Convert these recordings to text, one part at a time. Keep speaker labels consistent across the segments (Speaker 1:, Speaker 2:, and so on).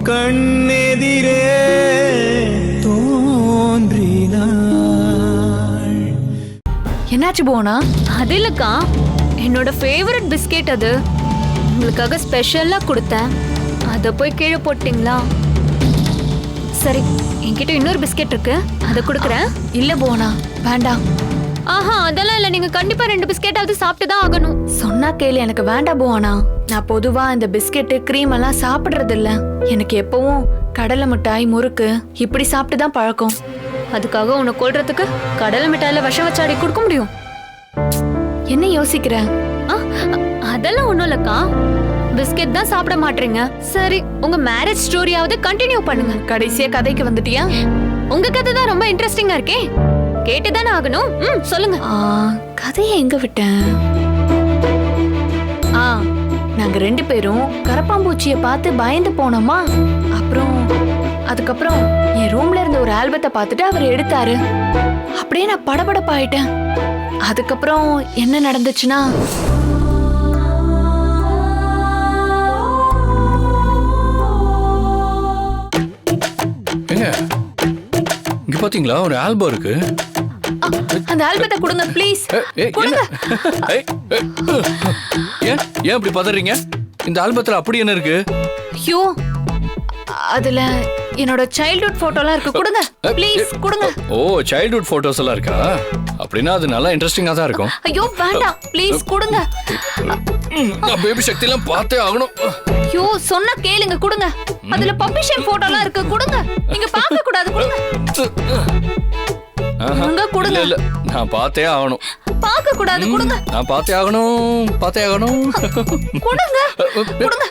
Speaker 1: கண்ணெதிரே தோன்றினாள்.
Speaker 2: என்னாச்சு போனா?
Speaker 3: அது இல்லக்கா, என்னோட ஃபேவரட் பிஸ்கெட் அது. உங்களுக்காக ஸ்பெஷலா கொடுத்தேன், அதை போய் கீழே போட்டீங்களா? சரி, என்கிட்ட இன்னொரு பிஸ்கெட் இருக்கு, அதை கொடுக்குறேன்.
Speaker 2: இல்ல போனா, வேண்டாம்.
Speaker 3: ஆஹா, அதெல்லாம் இல்ல, நீங்க கண்டிப்பா 2 பிஸ்கெட்டாவது சாப்பிட்டு தான் ஆகணும்.
Speaker 2: சொன்னா கேளு, எனக்கு வேண்டாம் போனா. நான் பொதுவா இந்த பிஸ்கெட்டு கிரீம் எல்லாம் சாப்பிடுறது இல்ல. எனக்கு எப்பவும் கடலை மிட்டாய், முறுக்கு இப்படி சாப்பிட்டு தான் பழக்கம்.
Speaker 3: அதுக்காக உன்னை கொல்றதுக்கு கடலை மிட்டாயில விஷம் வச்சாடி கொடுக்க முடியும்?
Speaker 2: என்ன யோசிக்கிற?
Speaker 3: அதெல்லாம் ஒண்ணும் இல்லக்கா, பிஸ்கெட் தான் சாப்பிட மாட்டீங்க. சரி, உங்க மேரேஜ் ஸ்டோரியாவது கண்டினியூ பண்ணுங்க.
Speaker 2: கடைசியா கதைக்கு வந்துட்டியா?
Speaker 3: உங்க கதை தான் ரொம்ப இன்ட்ரெஸ்டிங்கா இருக்கே, கேட்டுதானே ஆகணும். சொல்லுங்க.
Speaker 2: கதையை எங்க விட்டேன்? நாங்க 2 பேரும் கரப்பாம்பூச்சிய பார்த்து பயந்து போனோமா. அதுக்கப்புறம் என் ரூம்ல இருந்த ஒரு ஆல்பத்தை பார்த்துட்டு அவர் எடுத்தாரு. அப்படியே நான் படபடப்பாயிட்டேன். அதுக்கப்புறம் என்ன நடந்துச்சுன்னா,
Speaker 4: இங்க பாத்தீங்களா, ஒரு ஆல்பம் இருக்கு.
Speaker 2: அந்த ஆல்பத்தை கொடுங்க ப்ளீஸ். கொடுங்க.
Speaker 4: ஏன் இப்படி பதறீங்க? இந்த ஆல்பத்துல அப்படி என்ன இருக்கு?
Speaker 2: ஐயோ, அதுல என்னோட சைல்ட்ஹுட் போட்டோலாம் இருக்கு. கொடுங்க ப்ளீஸ், கொடுங்க.
Speaker 4: ஓ, சைல்ட்ஹுட் போட்டோஸ் எல்லாம் இருக்கா? அப்படின்னா அது நல்லா இன்ட்ரெஸ்டிங்கா தான் இருக்கும்.
Speaker 2: ஐயோ வேண்டாம், ப்ளீஸ் கொடுங்க.
Speaker 4: நான் பேபி சக்தி எல்லாம் பார்த்தே ஆகணும்.
Speaker 2: ஐயோ, சொன்னா கேளுங்க, கொடுங்க. அதுல பப்பிஷன் போட்டோலாம் இருக்கு. கொடுங்க. நீங்க பார்க்க கூடாது. கொடுங்க. கொடுங்க.
Speaker 4: இல்ல, நான் பார்த்தே ஆகணும்.
Speaker 2: பார்க்க கூடாது. கொடுங்க.
Speaker 4: நான் பார்த்தே ஆகணும்.
Speaker 2: கொடுங்க. கொடுங்க.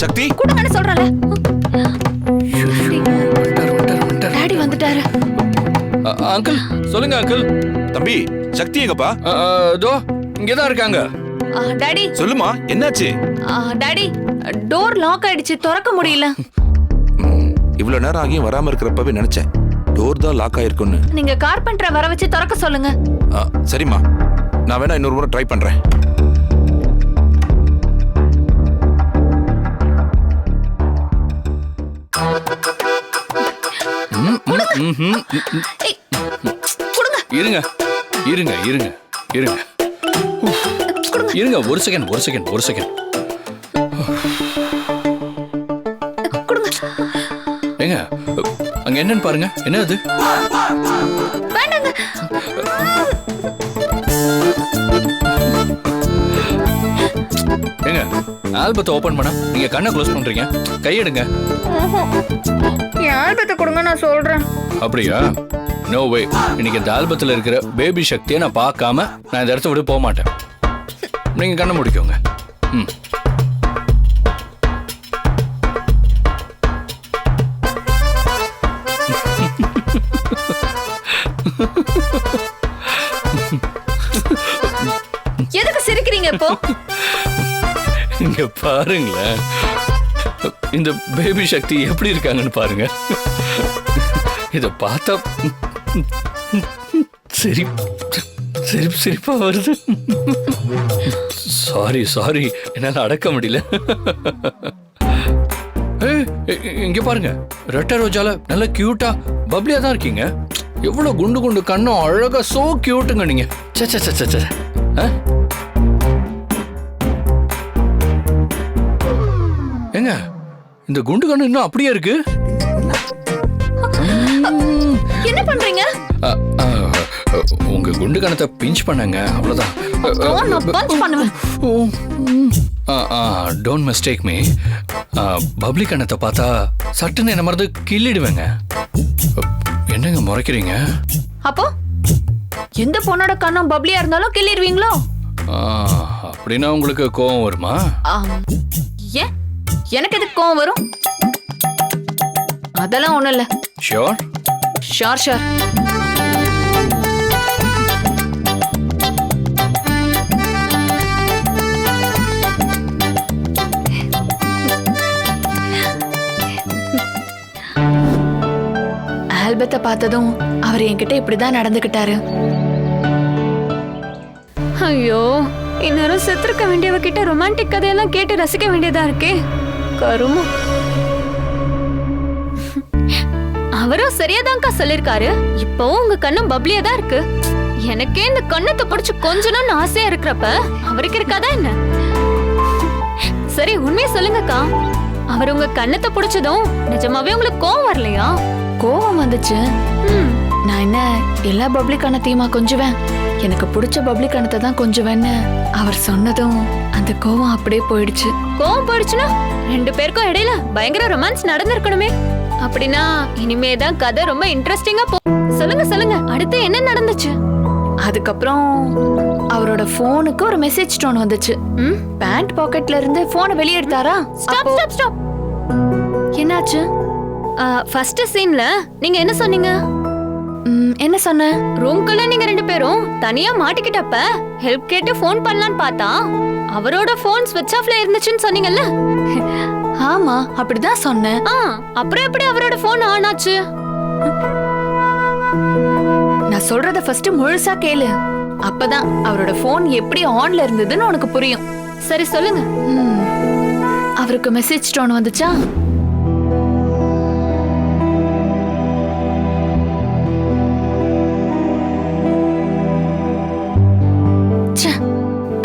Speaker 5: சக்தி,
Speaker 2: கொடுங்கன்னு சொல்றல. டாடி வந்துட்டாரு.
Speaker 4: அங்கிள், சொல்லுங்க அங்கிள்.
Speaker 5: தம்பி, சக்தி எங்கப்பா?
Speaker 4: தோ இங்கதான் இருக்காங்க.
Speaker 2: டாடி
Speaker 5: சொல்லுமா, என்னாச்சு?
Speaker 2: டாடி, டோர் லாக் ஆயிடுச்சு, திறக்க முடியல.
Speaker 5: இவ்வளவு நேரம் ஆகியும் வராம இருக்கிறப்பவே நினைச்சேன் டோர் தான் லாக் ஆயிருக்குன்னு.
Speaker 2: நீங்க கார்பெண்டரை வர வச்சு திறக்க சொல்லுங்க.
Speaker 5: சரிம்மா, நான் வேணா இன்னொரு முறை ட்ரை பண்றேன்.
Speaker 4: இருங்க இருங்க இருங்க இருங்க இருங்க, ஒரு செகண்ட். ஏங்க, அங்க என்னன்னு பாருங்க. என்ன அது? ஏங்க, ஆல்பத்தை ஓபன் பண்ணா நீங்க கண்ணை க்ளோஸ் பண்றீங்க. கையெடுங்க.
Speaker 2: என் ஆல்பத்தை கொடுங்க, நான் சொல்றேன்.
Speaker 4: அப்படியா? No way. இன்னைக்கு இந்த ஆல்பத்தில் இருக்கிற பேபி சக்தியை நான் பார்க்காம நான் இந்த இடத்த விட்டு போக மாட்டேன். நீங்க கண்ணை முடிக்கோங்க.
Speaker 2: எதுக்கு சிரிக்கிறீங்க இப்போ?
Speaker 4: இங்க பாருங்களேன், இந்த பேபி சக்தி எப்படி இருக்காங்கன்னு பாருங்க. இத பார்த்தா சிரிப்பா வருது. சாரி, என்னால அடக்க முடியல. இங்க பாருங்க, ரெட்ட ரோஜால நல்ல கியூட்டா பப்ளியா தான் இருக்கீங்க. எவ்வளவு குண்டு கண்ணும் அழகா, சோ கியூட்டுங்க நீங்க. ஏங்க, இந்த குண்டு கண்ணு இன்னும் அப்படியே இருக்கு.
Speaker 2: என்ன பண்றீங்க?
Speaker 4: உங்க குண்டு கணத்தை பிஞ்ச் பண்ணங்க, அவ்வளவுதான். Don't mistake me. பப்ளி கணத்தை பார்த்தா சட்டுன்னு என்ன மறந்து கிள்ளிடுவேங்க. என்னங்க முறைக்கிறீங்க?
Speaker 2: அப்போ எந்த பொண்ணோட கண்ணும் பப்ளியா இருந்தாலும் கிள்ளிடுவீங்களோ?
Speaker 4: அப்படின்னா உங்களுக்கு கோவம் வருமா?
Speaker 2: ஏன், எனக்கு எதுக்கு கோவம் வரும்? அதெல்லாம் ஒண்ணும் இல்ல.
Speaker 4: ஷியோர்?
Speaker 2: ஷோர். ஆல்பத்தை பார்த்ததும் அவர் என்கிட்ட இப்படிதான் நடந்துக்கிட்டாரு.
Speaker 3: ஐயோ இந்நேரம் செத்துருக்க வேண்டியவ கிட்ட ரொமான்டிக் கதையெல்லாம் கேட்டு ரசிக்க வேண்டியதா இருக்கே. கருமம். அவரும் சரியாதான்க்கா சொல்லிருக்காரு. இப்பவும் உங்க கண்ணும் பப்ளியா தான் இருக்கு. எனக்கே இந்த கண்ணத்தை பிடிச்சு கொஞ்சணும்னு ஆசையா இருக்கிறப்ப அவருக்கு இருக்காதா என்ன? சரி உண்மையை சொல்லுங்கக்கா, அவர் உங்க கண்ணத்தை பிடிச்சதும் நிஜமாவே உங்களுக்கு கோவம் வரலையா?
Speaker 2: கோவம் வந்துச்சு. நான் என்ன எல்லா பப்ளிக் கணத்தையுமா கொஞ்சுவேன்? எனக்கு பிடிச்ச பப்ளிக் கணத்தை தான் கொஞ்சுவேன்னு அவர் சொன்னதும் அந்த கோவம் அப்படியே போயிடுச்சு.
Speaker 3: கோவம் போயிடுச்சுன்னா 2 பேருக்கும் இடையில பயங்கர ரொமான்ஸ் நடந்திருக்கணுமே. அப்படின்னா இனிமேதான் கதை ரொம்ப இன்ட்ரெஸ்டிங்கா போ. சொல்லுங்க சொல்லுங்க, அடுத்து என்ன நடந்துச்சு?
Speaker 2: அதுக்கப்புறம் அவரோட போனுக்கு ஒரு மெசேஜ் டோன் வந்துச்சு. பேண்ட் பாக்கெட்ல இருந்து போனை வெளியே எடுத்தாரா?
Speaker 3: Stop stop stop.
Speaker 2: என்னாச்சு?
Speaker 3: ஃபர்ஸ்ட் சீன்ல நீங்க என்ன சொன்னீங்க?
Speaker 2: என்ன சொன்ன?
Speaker 3: ரூம்குள்ள நீங்க 2 பேரும் தனியா மாட்டிக்கிட்டப்ப ஹெல்ப் கேட்டு ஃபோன் பண்ணலான்னு பார்த்தா அவரோட போன் ஸ்விட்ச் ஆஃப்ல இருந்துச்சுன்னு சொன்னீங்கல்ல?
Speaker 2: ஆமா, அப்படிதான் சொன்னேன்.
Speaker 3: அப்புறம் எப்படி அவரோட போன் ஆன் ஆச்சு?
Speaker 2: நான் சொல்றத ஃபர்ஸ்ட் முழுசா கேளு. அப்பதான் அவரோட போன் எப்படி ஆன்ல இருந்ததுன்னு உனக்கு புரியும்.
Speaker 3: சரி சொல்லுங்க.
Speaker 2: அவருக்கு மெசேஜ் டோன் வந்துச்சா?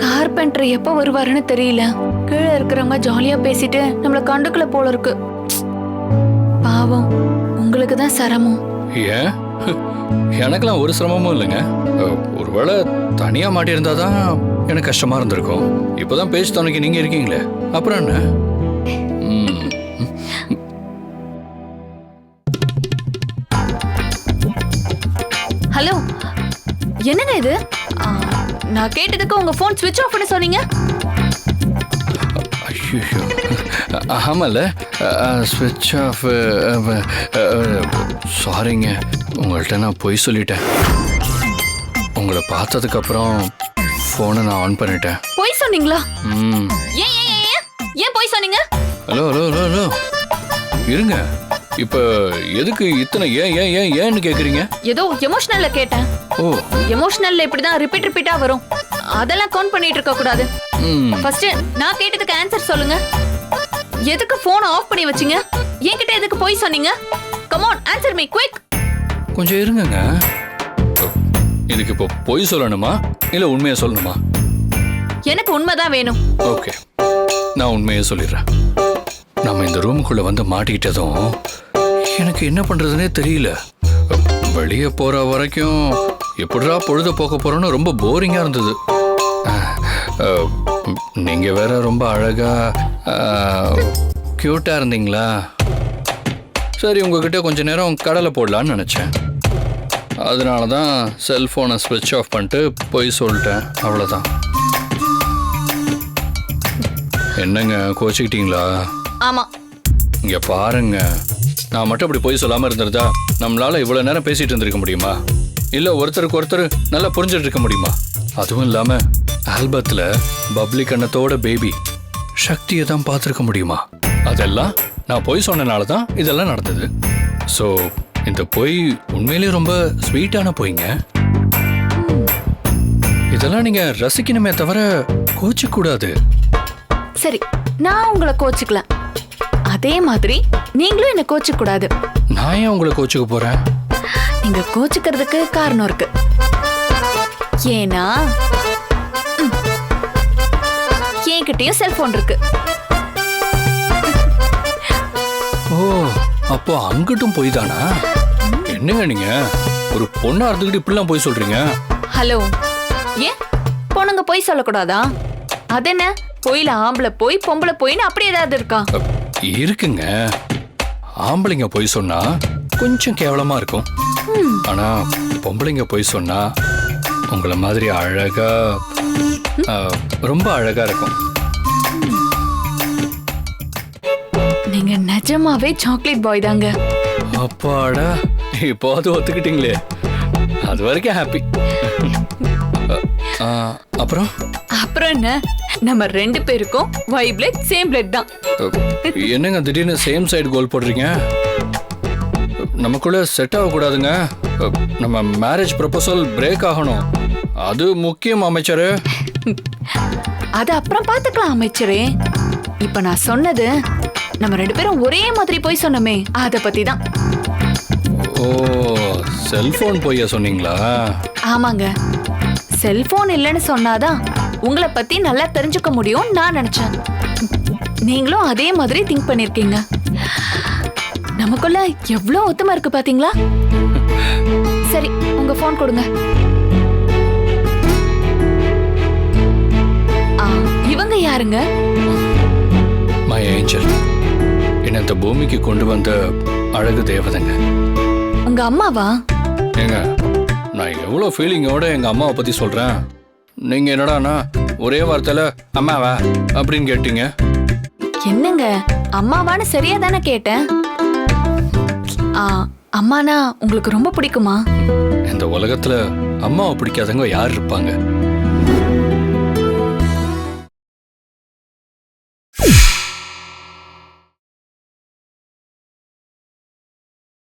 Speaker 2: கார்பெண்டர் எப்ப வருவாருன்னு தெரியல. கீழே இருக்கிறவங்க ஜாலியா பேசிட்டு நம்மள கண்டுக்கல போல இருக்கு. பாவம், உங்களுக்கு தான் சிரமம்.
Speaker 4: ஏன்? எனக்கெல்லாம் ஒரு சிரமமும் இல்லைங்க. ஒருவேளை தனியா மாட்டியிருந்தாதான் எனக்கு கஷ்டமா இருந்திருக்கும். இப்போதான் பேச்சு துணைக்கு நீங்க இருக்கீங்களே, அப்புறம் என்ன?
Speaker 2: ஹலோ, என்னங்க இது? நான் கேட்டதுக்கு உங்க போன் ஸ்விட்ச் ஆஃப் பண்ண சொன்னீங்க.
Speaker 4: ஐயோ, ஆமால, ஸ்விட்ச் ஆஃப். சாரிங்க, உங்கள்கிட்ட நான் பொய் சொல்லிட்டேன். உங்களை பார்த்ததுக்கு அப்புறம் போனை நான் ஆன் பண்ணிட்டேன்.
Speaker 2: பொய் சொன்னீங்களா? ஏன் பொய் சொன்னீங்க?
Speaker 4: ஹலோ ஹலோ ஹலோ ஹலோ, இருங்க. இப்ப எதுக்கு இத்தனை ஏன் ஏன் ஏன் ஏன்னு கேக்குறீங்க?
Speaker 2: ஏதோ எமோஷனல்ல கேட்டேன்.
Speaker 4: ஓ,
Speaker 2: எமோஷனல்ல இப்படிதான் ரிப்பீட்டா வரும். அதெல்லாம் கவுண்ட் பண்ணிட்டு இருக்க கூடாது. ஃபர்ஸ்ட் நான் கேட்டதுக்கு ஆன்சர் சொல்லுங்க. எதுக்கு போன் ஆஃப் பண்ணி வச்சீங்க? என்கிட்ட எதுக்கு போய் சொன்னீங்க? Come on, answer me quick.
Speaker 4: கொஞ்சம் இருங்கங்க. இதுக்கு இப்போ பொய் சொல்லணுமா இல்ல உண்மையை சொல்லணுமா?
Speaker 2: எனக்கு உண்மைதான் வேணும்.
Speaker 4: ஓகே, நான் உண்மையை சொல்லிடுறேன். நம்ம இந்த ரூமுக்குள்ள வந்து மாட்டிக்கிட்டதும் எனக்கு என்ன பண்றதுன்னே தெரியல. வெளியே போற வரைக்கும் எப்படிடா பொழுத போக்க போறோன்னு ரொம்ப போரிங்கா இருந்தது. நீங்க வேற ரொம்ப அழகா கியூட்டா இருந்தீங்களா? சரி, உங்ககிட்ட கொஞ்ச நேரம் கடலை போடலான்னு நினைச்சேன். அதனால தான் செல்போனை ஸ்விட்ச் ஆஃப் பண்ணிட்டு போய் சொல்லிட்டேன். அவ்வளோதான். என்னங்க, கோச்சிக்கிட்டீங்களா?
Speaker 2: ஆமா.
Speaker 4: இங்க பாருங்க, நான் மட்டும் இப்படி போய் சொல்லாம இருந்திருந்தா நம்மளால இவ்வளவு நேரம் பேசிட்டு இருந்திருக்க முடியுமா? இல்ல ஒருத்தருக்கு ஒருத்தர் நல்லா புரிஞ்சுட்டு இருக்க முடியுமா? அதுவும் இல்லாம ஆல்பத்துல பப்ளிக் கண்ணத்தோட பேபி சக்தியை தான் பார்த்துருக்க முடியுமா? அதெல்லாம் நான் பொய் சொன்னனால தான் இதெல்லாம் நடந்தது. ஸோ இந்த பொய் உண்மையிலேயே ரொம்ப ஸ்வீட்டான பொய்ங்க. இதெல்லாம் நீங்க ரசிக்கணுமே தவிர கோச்சிக்க கூடாது.
Speaker 2: சரி, நான் உங்களை கோச்சிக்கல. அதே மாதிரி நீங்களும் என்ன கோச்சிக்க கூடாது.
Speaker 4: நான் ஏன் உங்களை கோச்சிக்க போறேன்?
Speaker 2: நீங்க கோச்சிக்கிறதுக்கு காரணம் இருக்கு. ஏன்னா என்கிட்டயும் செல்போன் இருக்கு.
Speaker 4: ஓ, அப்போ அங்கிட்டும் போய் தானா? என்னங்க நீங்க ஒரு பொண்ணா இருந்துகிட்டு இப்படிலாம் போய் சொல்றீங்க?
Speaker 2: ஹலோ, ஏன் பொண்ணுங்க போய் சொல்லக்கூடாதா? அது என்ன, பொய்ல ஆம்பளை போய் பொம்பளை போயின்னு அப்படி ஏதாவது இருக்கா?
Speaker 4: இருக்குங்க. ஆம்பளைங்க போய் சொன்னா கொஞ்சம் கேவலமா இருக்கும். ஆனா பொம்பளைங்க போய் சொன்னா உங்களை மாதிரி அழகா, ரொம்ப அழகா இருக்கும்.
Speaker 2: நீங்க நிஜமாவே சாக்லேட் பாய் தாங்க.
Speaker 4: அப்பாடா, இப்போ அது ஒத்துக்கிட்டீங்களே, அது வரைக்கும் ஹாப்பி. அப்புறம்
Speaker 2: அப்புறம் என்ன, நம்ம 2 பேருக்கும் Y பிளட் சேம் பிளட் தான்.
Speaker 4: என்னங்க திடீர்னு சேம் சைடு கோல் போடுறீங்க? நமக்குள்ள செட் ஆகக்கூடாதுங்க. நம்ம மேரேஜ் ப்ரொபோசல் பிரேக் ஆகணும். அது முக்கியம் அமைச்சரே.
Speaker 2: அது அப்புறம் பாத்துக்கலாம் அமைச்சரே. இப்ப நான் சொன்னது நம்ம 2 பேரும் ஒரே மாதிரி போய் சொன்னோமே அத பத்தி தான்.
Speaker 4: ஓ, செல்போன் பொய்யா சொன்னீங்களா?
Speaker 2: ஆமாங்க, செல்போன் இல்லைன்னு சொன்னாதான் உங்களை பத்தி நல்லா தெரிஞ்சுக்க முடியும் நான் நினைச்சேன். நீங்களும் அதே மாதிரி திங்க் பண்ணிருக்கீங்க. நமக்குள்ள எவ்வளவு ஒத்துமை இருக்கு பாத்தீங்களா? சரி, உங்க போன் கொடுங்க. இவங்க யாருங்க?
Speaker 4: My angel. என்ன இந்த பூமிக்கு கொண்டு வந்த அழகு தேவதைங்க.
Speaker 2: உங்க அம்மாவா?
Speaker 4: ஏங்க, நான் எவ்வளவு ஃபீலிங்கோட எங்க அம்மாவை பத்தி சொல்றேன். நீங்க என்னடானா ஒரே வார்த்தையில அம்மாவா அப்படின்னு கேட்டீங்க.
Speaker 2: என்னங்க, அம்மாவான்னு சரியா தானே கேட்டேன். அம்மானா உங்களுக்கு ரொம்ப பிடிக்குமா?
Speaker 4: இந்த உலகத்துல அம்மாவை பிடிக்காதவங்க யார் இருப்பாங்க?